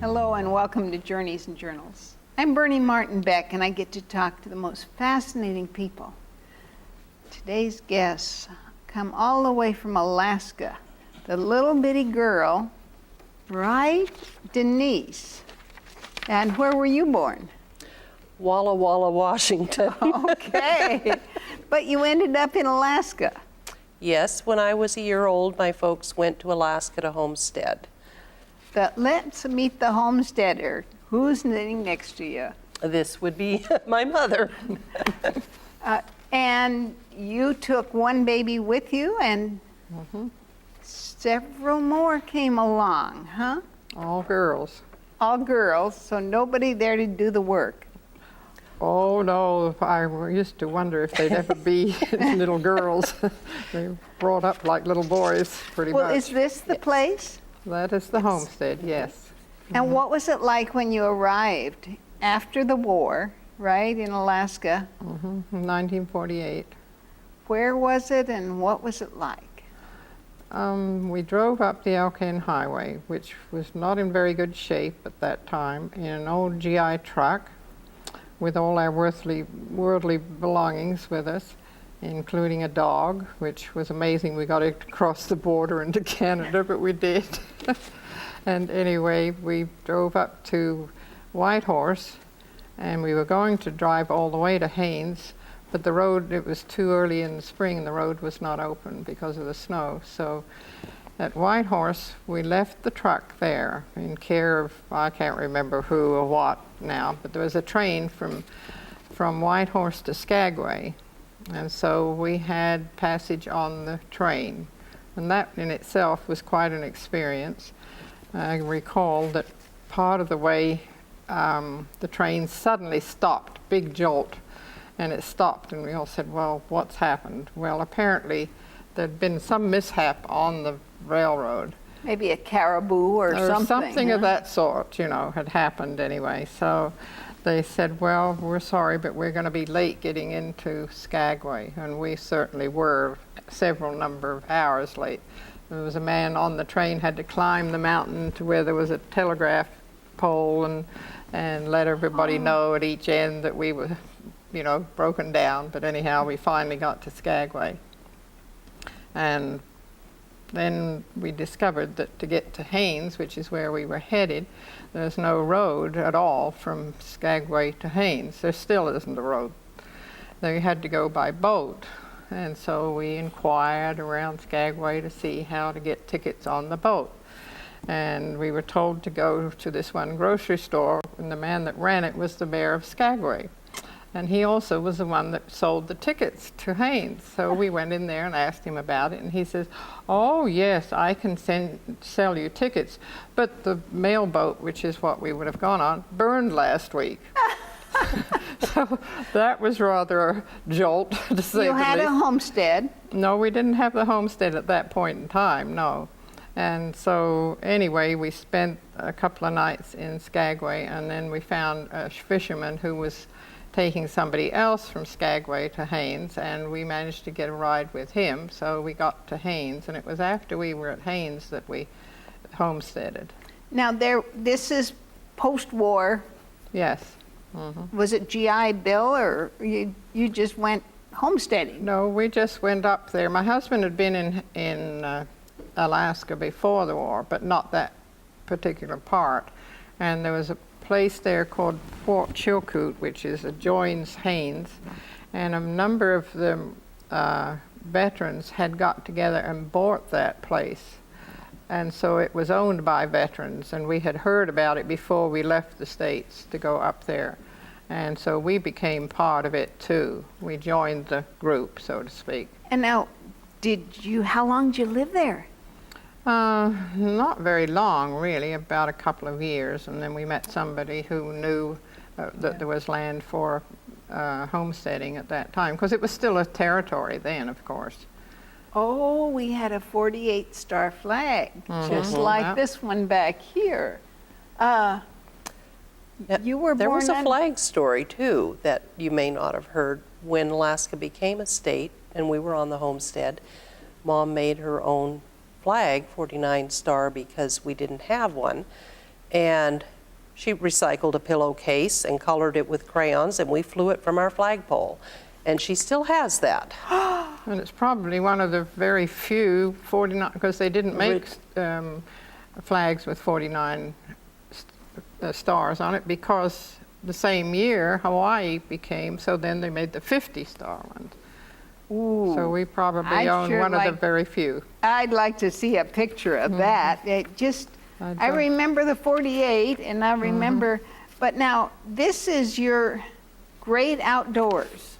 Hello and welcome to Journeys and Journals. I'm Bernie Martin Beck and I get to talk to the most fascinating people. Today's guests come all the way from Alaska. The little bitty girl, right? Denise. And where were you born? Walla Walla, Washington. Okay, but you ended up in Alaska. Yes, when I was a year old, my folks went to Alaska to homestead. But let's meet the homesteader. Who's sitting next to you? This would be my mother. And you took one baby with you and several more came along, huh? All girls. All girls, so nobody there to do the work. Oh no, I used to wonder if they'd ever be little girls. They were brought up like little boys, pretty Well, much. is this the place? That is the homestead, yes. And what was it like when you arrived after the war, right, in Alaska? In 1948. Where was it and what was it like? We drove up the Alcan Highway, which was not in very good shape at that time, in an old GI truck with all our worldly belongings with us, including a dog, which was amazing. We got it to cross the border into Canada, but we did. And anyway, we drove up to Whitehorse, and we were going to drive all the way to Haines, but the road, it was too early in the spring, the road was not open because of the snow. So at Whitehorse, we left the truck there in care of, I can't remember who or what now, but there was a train from Whitehorse to Skagway. And so we had passage on the train. And that in itself was quite an experience. I recall that part of the way the train suddenly stopped, big jolt, and it stopped, and we all said, well, what's happened? Well, apparently there'd been some mishap on the railroad. Maybe a caribou or something. Something huh? of that sort, you know, had happened anyway. So they said, well, we're sorry, but we're going to be late getting into Skagway. And we certainly were several number of hours late. There was a man on the train had to climb the mountain to where there was a telegraph pole and let everybody know at each end that we were, you know, broken down. But anyhow, we finally got to Skagway. And then we discovered that to get to Haines, which is where we were headed, there's no road at all from Skagway to Haines. There still isn't a road. They had to go by boat. And so we inquired around Skagway to see how to get tickets on the boat. And we were told to go to this one grocery store, and the man that ran it was the mayor of Skagway. And he also was the one that sold the tickets to Haines. So we went in there and asked him about it, and he says, oh yes, I can sell you tickets, but the mail boat, which is what we would have gone on, burned last week. So that was rather a jolt, to say the least. You had a homestead. No, we didn't have the homestead at that point in time, no. And so anyway, we spent a couple of nights in Skagway, and then we found a fisherman who was taking somebody else from Skagway to Haines, and we managed to get a ride with him. So we got to Haines, and it was after we were at Haines that we homesteaded. Now this is post-war. Yes. Was it GI Bill or you just went homesteading? No, we just went up there. My husband had been in Alaska before the war, but not that particular part. And there was a place there called Fort Chilkoot, which is adjoins Haines, and a number of the veterans had got together and bought that place. And so it was owned by veterans, and we had heard about it before we left the States to go up there. And so we became part of it too. We joined the group, so to speak. And now, how long did you live there? Not very long, really, about a couple of years. And then we met somebody who knew that there was land for homesteading at that time, because it was still a territory then, of course. Oh, we had a 48 star flag, just like this one back here. You were There born was a on- flag story, too, that you may not have heard. When Alaska became a state and we were on the homestead, Mom made her own flag, 49 star, because we didn't have one. And She recycled a pillowcase and colored it with crayons, and we flew it from our flagpole. And she still has that. And it's probably one of the very few 49, because they didn't make flags with 49 stars on it, because the same year Hawaii became, so then they made the 50-star ones. Ooh, So we probably I'd own sure one of the like- very few. I'd like to see a picture of that. It just, I'd I go- remember the 48, and I remember, but now, this is your great outdoors.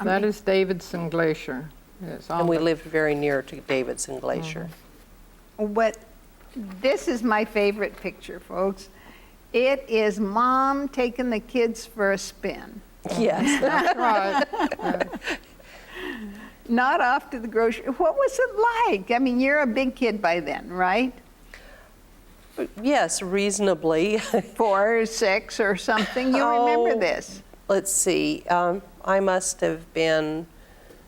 That is Davidson Glacier. It's on And we the- lived very near to Davidson Glacier. What, this is my favorite picture, folks. It is Mom taking the kids for a spin. Yes. Right. Not off to the grocery. What was it like? I mean, you're a big kid by then, right? Yes, reasonably. 4 or 6 or something. You remember Oh, this? Let's see, I must have been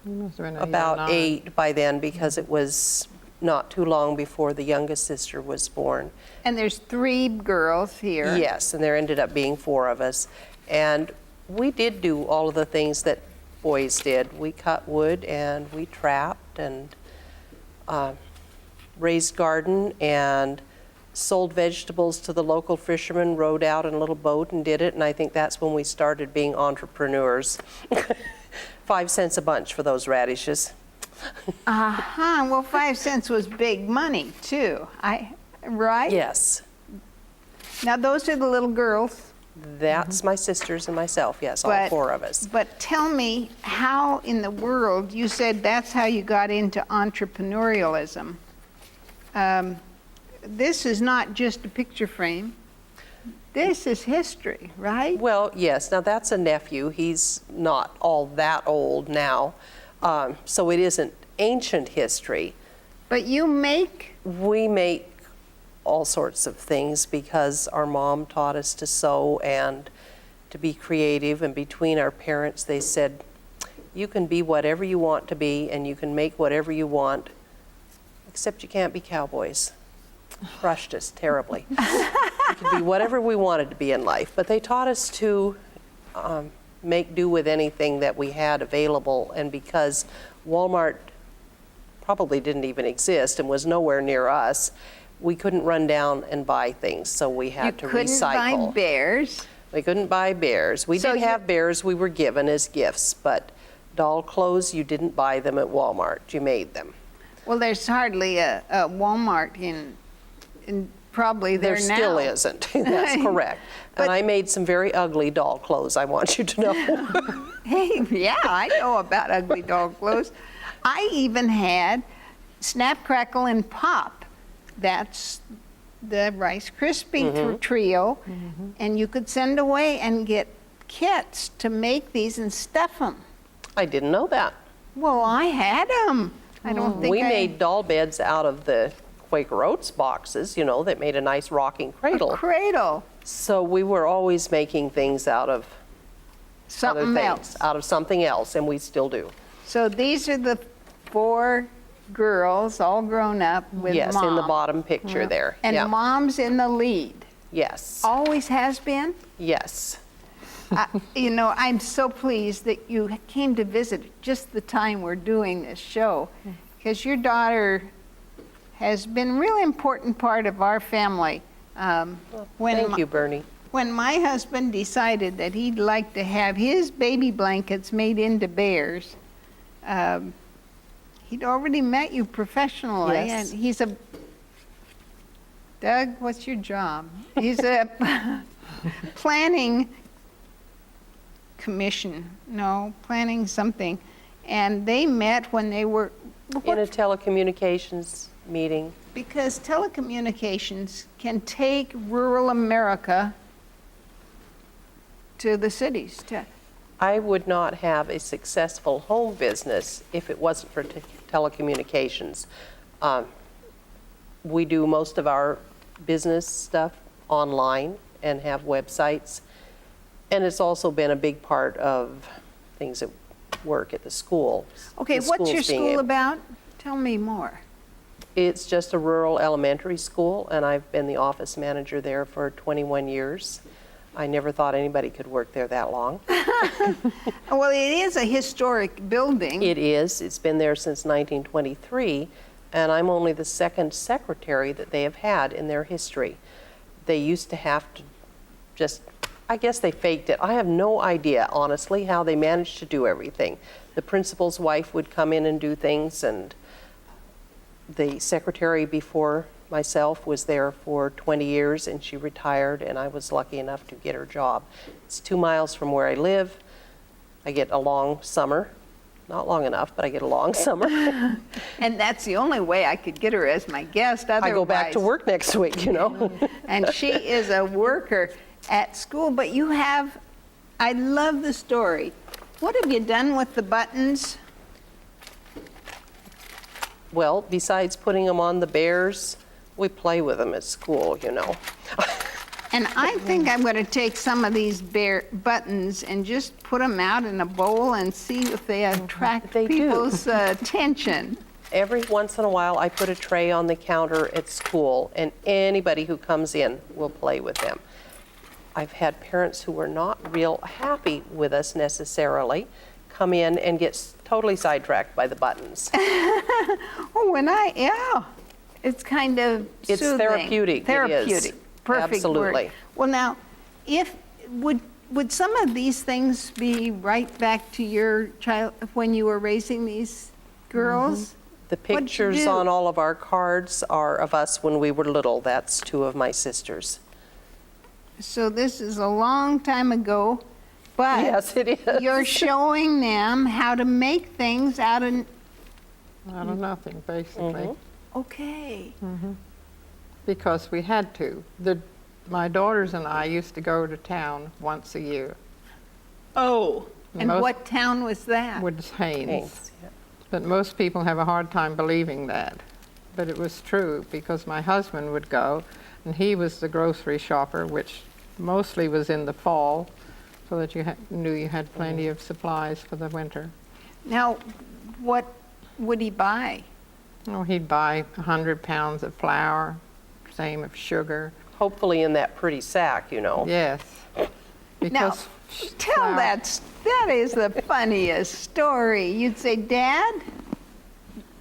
You must have been 8 or about 9. 8 by then, because it was not too long before the youngest sister was born. And there's 3 girls here. Yes, and there ended up being 4 of us. And we did do all of the things that boys did. We cut wood, and we trapped, and raised garden, and sold vegetables to the local fishermen, rowed out in a little boat and did it. And I think that's when we started being entrepreneurs. 5 cents a bunch for those radishes. Uh-huh. Well, 5 cents was big money, too. Right? Yes, Now, those are the little girls. that's my sisters and myself, yes, all But- 4 of us. But tell me, how in the world, you said that's how you got into entrepreneurialism. This is not just a picture frame. This is history, right? Well, yes, now that's a nephew. He's not all that old now, so it isn't ancient history. But you make, We make all sorts of things because our mom taught us to sew and to be creative, and between our parents they said, you can be whatever you want to be and you can make whatever you want, except you can't be cowboys. Crushed us terribly. We could be whatever we wanted to be in life, but they taught us to make do with anything that we had available, and because Walmart probably didn't even exist and was nowhere near us, we couldn't run down and buy things, so we you had to couldn't recycle. buy bears. We couldn't buy bears. We So did you- have bears we were given as gifts, but doll clothes, you didn't buy them at Walmart, you made them. Well, there's hardly a Walmart in probably there now. There still isn't, that's correct. But- And I made some very ugly doll clothes, I want you to know. Hey, yeah, I know about ugly dog clothes. I even had Snap, Crackle, and Pop. That's the Rice Krispie trio. And you could send away and get kits to make these and stuff them. I didn't know that. Well, I had them. I don't think We I... made doll beds out of the Quaker Oats boxes, you know, that made a nice rocking cradle. Cradle. So we were always making things out of other Something things, else. out of something else, and we still do. So these are the 4 girls, all grown up with Yes, Mom. in the bottom picture there. And Yeah. Mom's in the lead. Yes, Always has been? yes. You know, I'm so pleased that you came to visit at just the time we're doing this show, because your daughter has been a really important part of our family. Thank you, Bernie. When my husband decided that he'd like to have his baby blankets made into bears, he'd already met you professionally, Yes. and he's a... Doug, what's your job? He's a planning commission, no, planning something. And they met when they were, In a telecommunications meeting, because telecommunications can take rural America to the cities. I would not have a successful home business if it wasn't for telecommunications. We do most of our business stuff online and have websites. And it's also been a big part of things at work at the school. Okay, The what's your schools being school able- about? Tell me more. It's just a rural elementary school, and I've been the office manager there for 21 years. I never thought anybody could work there that long. Well, it is a historic building. It is. It's been there since 1923, and I'm only the second secretary that they have had in their history. They used to have to just, I guess they faked it. I have no idea, honestly, how they managed to do everything. The principal's wife would come in and do things, and the secretary before myself was there for 20 years, and she retired, and I was lucky enough to get her job. It's 2 miles from where I live. I get a long summer. Not long enough, but I get a long summer. And that's the only way I could get her as my guest. Otherwise, I go back to work next week, you know. And she is a worker at school, but you have, I love the story. What have you done with the buttons? Well, besides putting them on the bears, we play with them at school, you know. And I think I'm going to take some of these buttons and just put them out in a bowl and see if they attract They do. people's attention. Every once in a while, I put a tray on the counter at school, and anybody who comes in will play with them. I've had parents who were not real happy with us necessarily come in and get totally sidetracked by the buttons. Oh, yeah. It's kind of It's soothing. therapeutic. Therapeutic. It is. Perfect Absolutely. word. Well, now, would some of these things be right back to your child when you were raising these girls? The What'd you pictures do? on all of our cards are of us when we were little. That's 2 of my sisters. So this is a long time ago, but Yes, it is. you're showing them how to make things out of, Out of nothing, basically, okay. because we had to. My daughters and I used to go to town once a year Oh, and Most- what town was that? with Haynes. Thanks. Yeah. But most people have a hard time believing that. But it was true, because my husband would go, and he was the grocery shopper, which mostly was in the fall, so that you knew you had plenty of supplies for the winter. Now, what would he buy? Oh, he'd buy 100 pounds of flour, same of sugar. Hopefully in that pretty sack, you know. Yes. Now, Because tell flour- that is the funniest story. You'd say, Dad?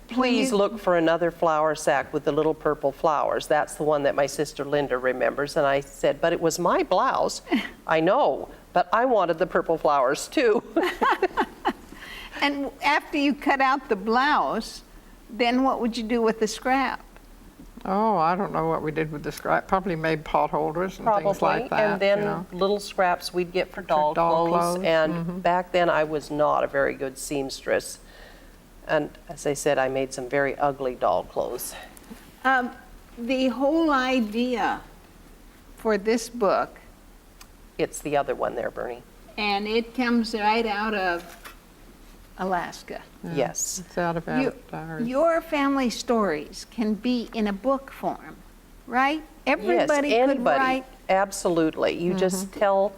Please you- look for another flour sack with the little purple flowers. That's the one that my sister Linda remembers. And I said, but it was my blouse. I know, but I wanted the purple flowers too. And after you cut out the blouse, then what would you do with the scrap? Oh, I don't know what we did with the scrap. Probably made pot holders and things Probably. like that. And then you know. little scraps we'd get for doll doll clothes. clothes, And back then I was not a very good seamstress. And as I said, I made some very ugly doll clothes. The whole idea for this book, It's the other one there, Bernie. and it comes right out of Alaska. Yes. It's out of You- ours. Your family stories can be in a book form, right? Everybody Yes, could anybody. write. Absolutely. You just tell,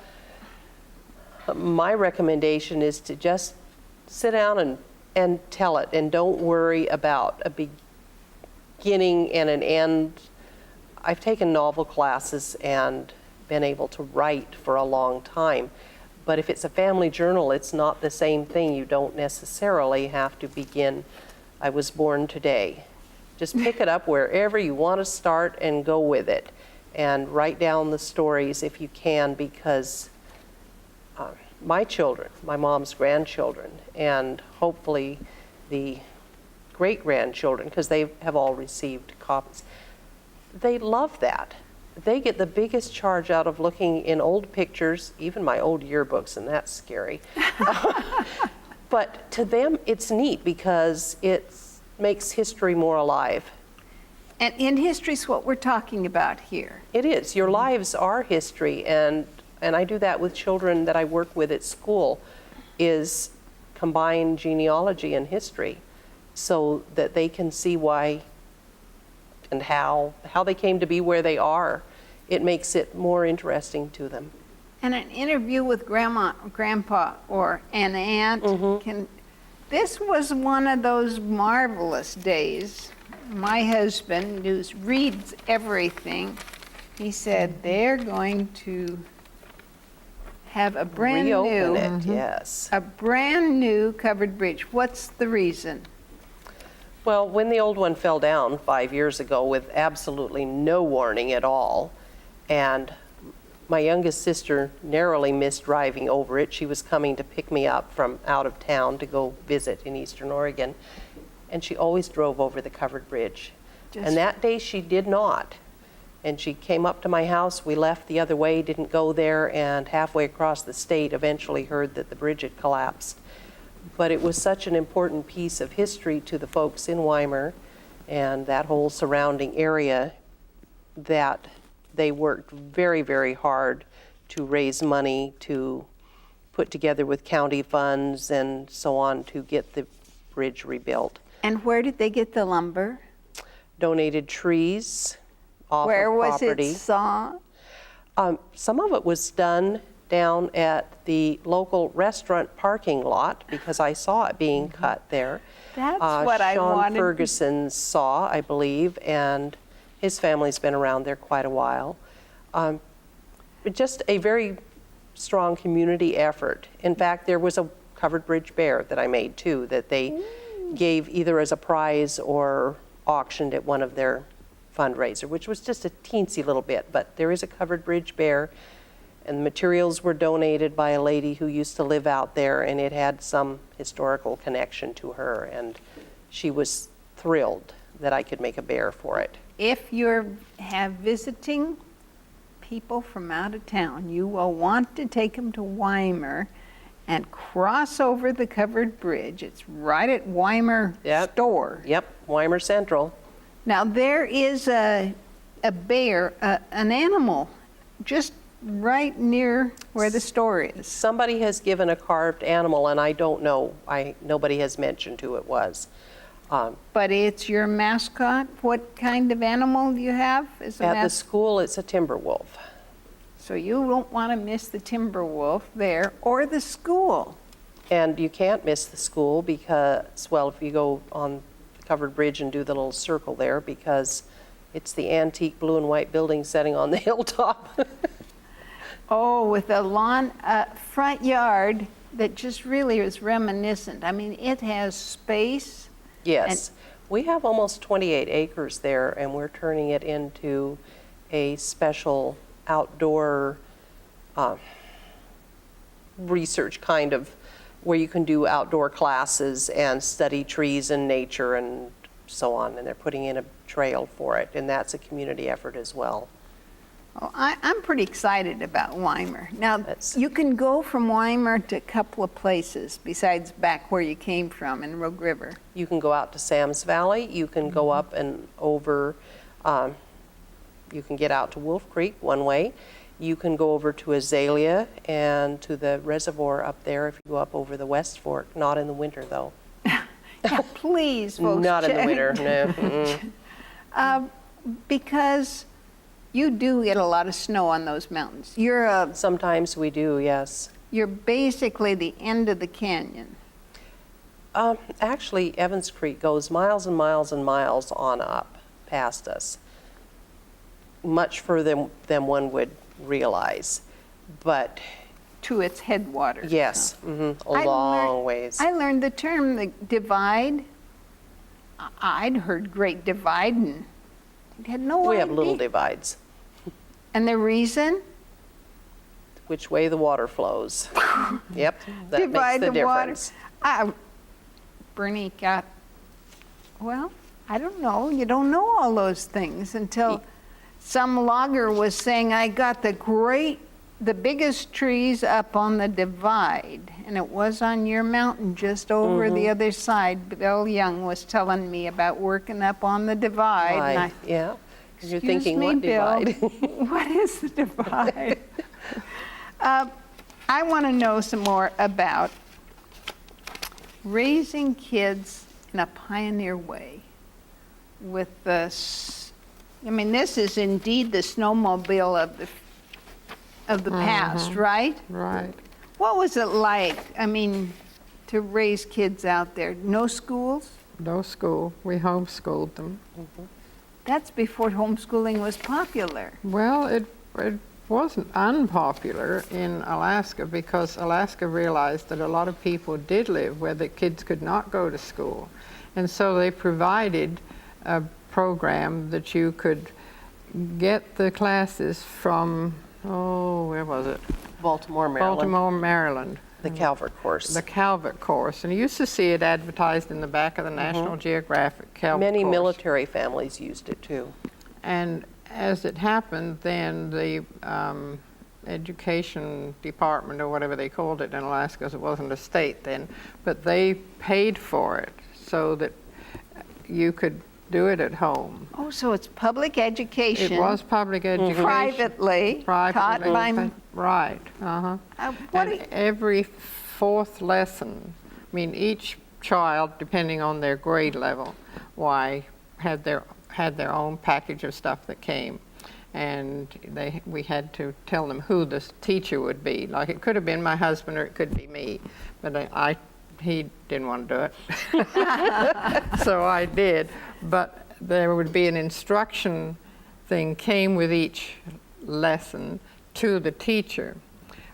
my recommendation is to just sit down and tell it, and don't worry about a beginning and an end. I've taken novel classes and been able to write for a long time. But if it's a family journal, it's not the same thing. You don't necessarily have to begin, I was born today. Just pick it up wherever you want to start and go with it. And write down the stories if you can, because my children, my mom's grandchildren, and hopefully the great-grandchildren, because they have all received copies, they love that. They get the biggest charge out of looking in old pictures, even my old yearbooks, and that's scary. But to them, it's neat because it makes history more alive. And in history's what we're talking about here. It is. Your lives are history, and I do that with children that I work with at school, is combine genealogy and history so that they can see why and how they came to be where they are. It makes it more interesting to them. And an interview with grandma, grandpa, or an aunt Mm-hmm. can. This was one of those marvelous days my husband, who reads everything, he said they're going to have a brand Reopen new, it, yes. a brand new covered bridge. What's the reason? Well, when the old one fell down 5 years ago with absolutely no warning at all, and my youngest sister narrowly missed driving over it. She was coming to pick me up from out of town to go visit in Eastern Oregon, and she always drove over the covered bridge. And that day she did not. And she came up to my house, we left the other way, didn't go there, and halfway across the state eventually heard that the bridge had collapsed. But it was such an important piece of history to the folks in Weimar and that whole surrounding area that they worked very, very hard to raise money to put together with county funds and so on to get the bridge rebuilt. And where did they get the lumber? Donated trees off Where of was property. it sawn? Some of it was done down at the local restaurant parking lot because I saw it being cut there. That's what I wanted. Sean Ferguson saw, I believe, and his family's been around there quite a while. But just a very strong community effort. In fact, there was a covered bridge bear that I made too that they gave either as a prize or auctioned at one of their fundraiser, which was just a teensy little bit, but there is a covered bridge bear, and the materials were donated by a lady who used to live out there, and it had some historical connection to her, and she was thrilled that I could make a bear for it. If you have visiting people from out of town, you will want to take them to Weimar and cross over the covered bridge. It's right at Weimar store. Yep, Weimar Central. Now there is a bear, an animal, just right near where the store is. Somebody has given a carved animal, and I don't know. Nobody has mentioned who it was. But it's your mascot? What kind of animal do you have as a At the mascot? school, it's a timber wolf. So you don't want to miss the timber wolf there or the school. And you can't miss the school because, well, if you go on the covered bridge and do the little circle there, because it's the antique blue and white building setting on the hilltop. Oh, with a lawn, front yard that just really is reminiscent. I mean, it has space. Yes. We have almost 28 acres there, and we're turning it into a special outdoor research kind of, where you can do outdoor classes and study trees and nature and so on. And they're putting in a trail for it, and that's a community effort as well. Oh, I'm pretty excited about Weimar. Now, That's- you can go from Weimar to a couple of places besides back where you came from in Rogue River. You can go out to Sam's Valley. You can go up and over, you can get out to Wolf Creek one way. You can go over to Azalea and to the reservoir up there if you go up over the West Fork. Not in the winter, though. Yeah, please, folks. Not in the check. winter, no. Mm-mm. Because you do get a lot of snow on those mountains. Sometimes we do, yes. You're basically the end of the canyon. Actually, Evans Creek goes miles and miles and miles on up past us, much further than one would realize. But To its headwaters. yes, a long ways. I learned the term, the divide. I'd heard Great Divide and had no idea. We have little divides, And the reason? which way the water flows. Yep, that Divide makes the the water. difference. Bernie got, well, I don't know. You don't know all those things until some logger was saying, I got the biggest trees up on the divide, and it was on your mountain just over the other side. Bill Young was telling me about working up on the divide. And Yeah, you're Excuse thinking, me, what Bill. divide? What is the divide? I want to know some more about raising kids in a pioneer way with I mean, this is indeed the snowmobile of the past, right? Right. What was it like, I mean, to raise kids out there? No schools? No school. We homeschooled them. That's before homeschooling was popular. Well, it wasn't unpopular in Alaska because Alaska realized that a lot of people did live where the kids could not go to school. And so they provided a program that you could get the classes from, where was it? Baltimore, Maryland. Baltimore, Maryland. The Calvert course. The Calvert course. And you used to see it advertised in the back of the National Geographic Calvert Many course. military families used it too. And as it happened, then the education department, or whatever they called it in Alaska, 'cause it wasn't a state then, but they paid for it so that you could do it at home. Oh, so it's public education. It was public education. Privately, taught by... Right, uh-huh. what And do you- every fourth lesson, I mean, each child, depending on their grade level, had their own package of stuff that came. And we had to tell them who the teacher would be. Like, it could have been my husband or it could be me, but he didn't want to do it. So I did. But there would be an instruction thing came with each lesson to the teacher.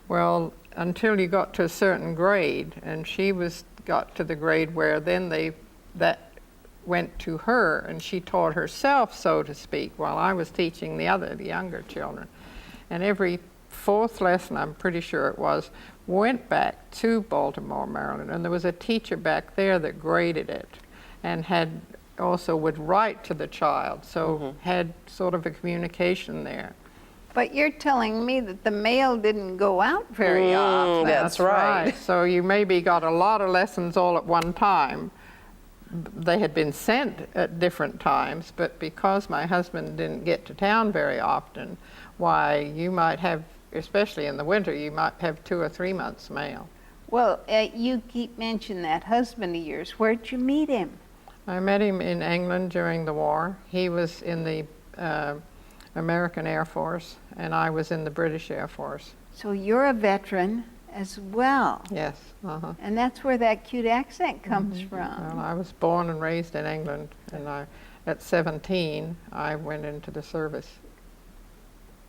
Well, until you got to a certain grade, and she got to the grade where then that went to her, and she taught herself, so to speak, while I was teaching the younger children. And every fourth lesson, I'm pretty sure it was, went back to Baltimore, Maryland, and there was a teacher back there that graded it, and would write to the child, so had sort of a communication there. But you're telling me that the mail didn't go out very often. That's right. So you maybe got a lot of lessons all at one time. They had been sent at different times, but because my husband didn't get to town very often, you might have, especially in the winter, you might have 2 or 3 months mail. Well, you keep mentioning that husband of yours. Where'd you meet him? I met him in England during the war. He was in the American Air Force, and I was in the British Air Force. So you're a veteran as well. Yes. Uh-huh. And that's where that cute accent comes Well, from. I was born and raised in England, and at 17, I went into the service.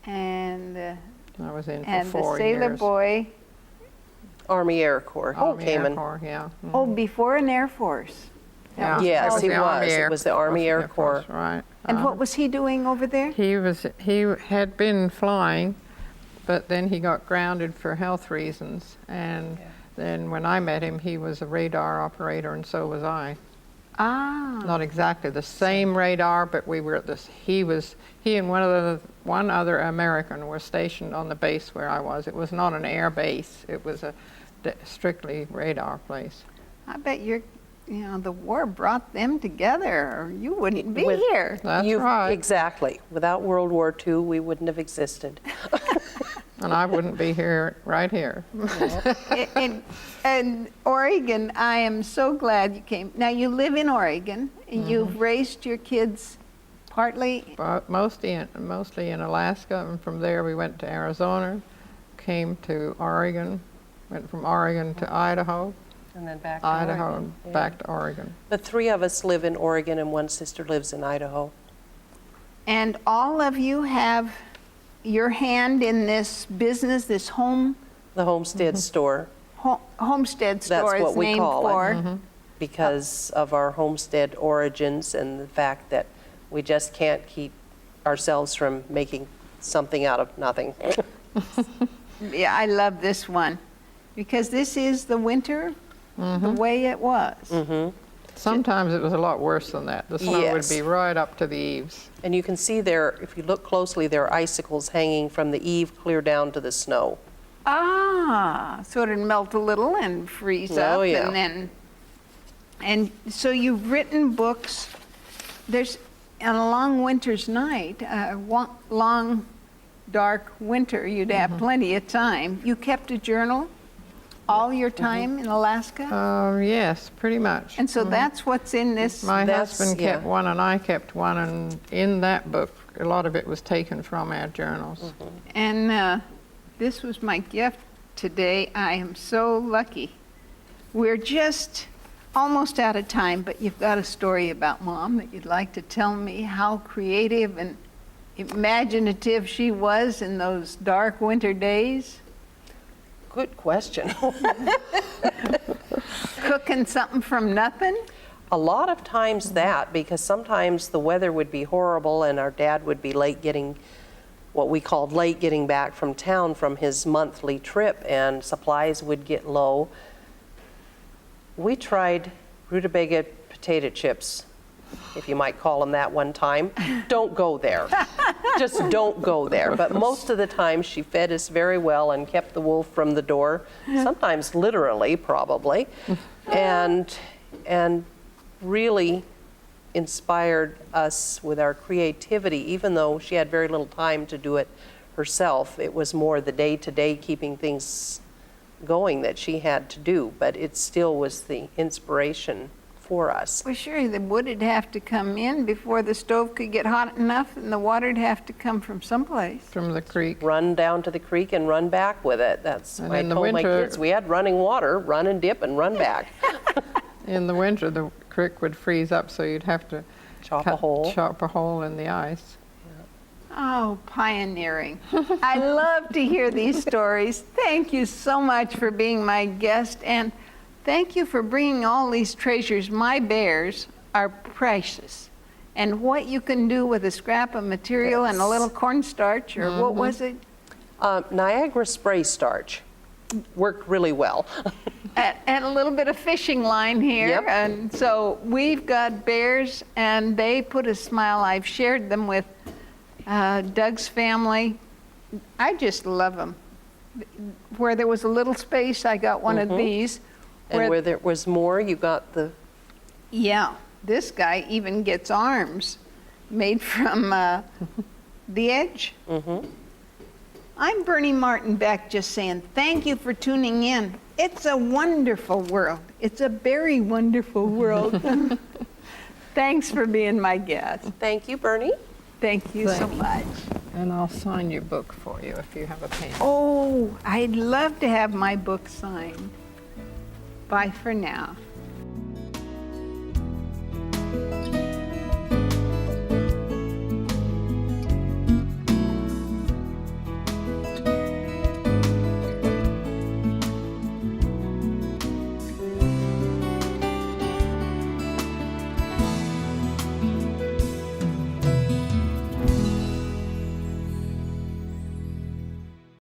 And I was in for the 4 sailor years. boy, Army Air Corps. Army Air Cayman. Corps, yeah. oh, before an Air Force. Yeah. Yes, was he the Army was. It Air was the Army Air Corps. Right. And what was he doing over there? He had been flying, but then he got grounded for health reasons. And then when I met him, he was a radar operator, and so was I. Ah. Not exactly the same radar, but we were at this. He and one other American were stationed on the base where I was. It was not an air base. It was a strictly radar place. I bet the war brought them together, or you wouldn't be here. That's right. Exactly. Without World War II, we wouldn't have existed. And I wouldn't be here, right here. In Oregon, I am so glad you came. Now, you live in Oregon, and you've raised your kids partly. But mostly in Alaska, and from there we went to Arizona, came to Oregon, went from Oregon to Idaho, And then back to Idaho, Oregon. and back to Oregon. The 3 of us live in Oregon, and one sister lives in Idaho. And all of you have your hand in this business, this The homestead store, homestead store That's what is we named call it. for. because of our homestead origins and the fact that we just can't keep ourselves from making something out of nothing. Yeah, I love this one because this is the winter the way it was. Sometimes it was a lot worse than that. The snow would Yes. be right up to the eaves. And you can see there, if you look closely, there are icicles hanging from the eave clear down to the snow. Ah, so it'd melt a little and freeze Oh, up, yeah. and then, and so you've written books. There's on a long winter's night, long dark winter, you'd have plenty of time. You kept a journal all your time in Alaska, Yes, pretty much. and so that's what's in this. My That's- husband kept yeah. one and I kept one, and in that book, a lot of it was taken from our journals. And this was my gift today. I am so lucky. We're just almost out of time, but you've got a story about Mom that you'd like to tell me, how creative and imaginative she was in those dark winter days? Good question. Cooking something from nothing? A lot of times that, because sometimes the weather would be horrible and our dad would be late getting, what we called late getting back from town from his monthly trip, and supplies would get low. We tried rutabaga potato chips, if you might call them that one time. Don't go there. Just don't go there. But most of the time she fed us very well and kept the wolf from the door, sometimes literally, probably, and really inspired us with our creativity. Even though she had very little time to do it herself, it was more the day-to-day keeping things going that she had to do, but it still was the inspiration for us. Well, sure, the wood'd have to come in before the stove could get hot enough, and the water'd have to come from someplace. From the creek. Run down to the creek and run back with it. That's And why I in the told my winter- kids we had running water, run and dip and run back. In the winter, the creek would freeze up, so you'd have to Chop a hole. chop a hole in the ice. Oh, pioneering. I love to hear these stories. Thank you so much for being my guest, and thank you for bringing all these treasures. My bears are precious. And what you can do with a scrap of material and a little cornstarch, or what was it? Niagara spray starch worked really well. And a little bit of fishing line here. Yep. And so we've got bears, and they put a smile. I've shared them with Doug's family. I just love them. Where there was a little space, I got one of these. And where there was more, you got the... Yeah, this guy even gets arms made from the edge. I'm Bernie Martin Beck, just saying thank you for tuning in. It's a wonderful world. It's a very wonderful world. Thanks for being my guest. Thank you, Bernie. Thank you so much. And I'll sign your book for you if you have a pen. Oh, I'd love to have my book signed. Bye for now.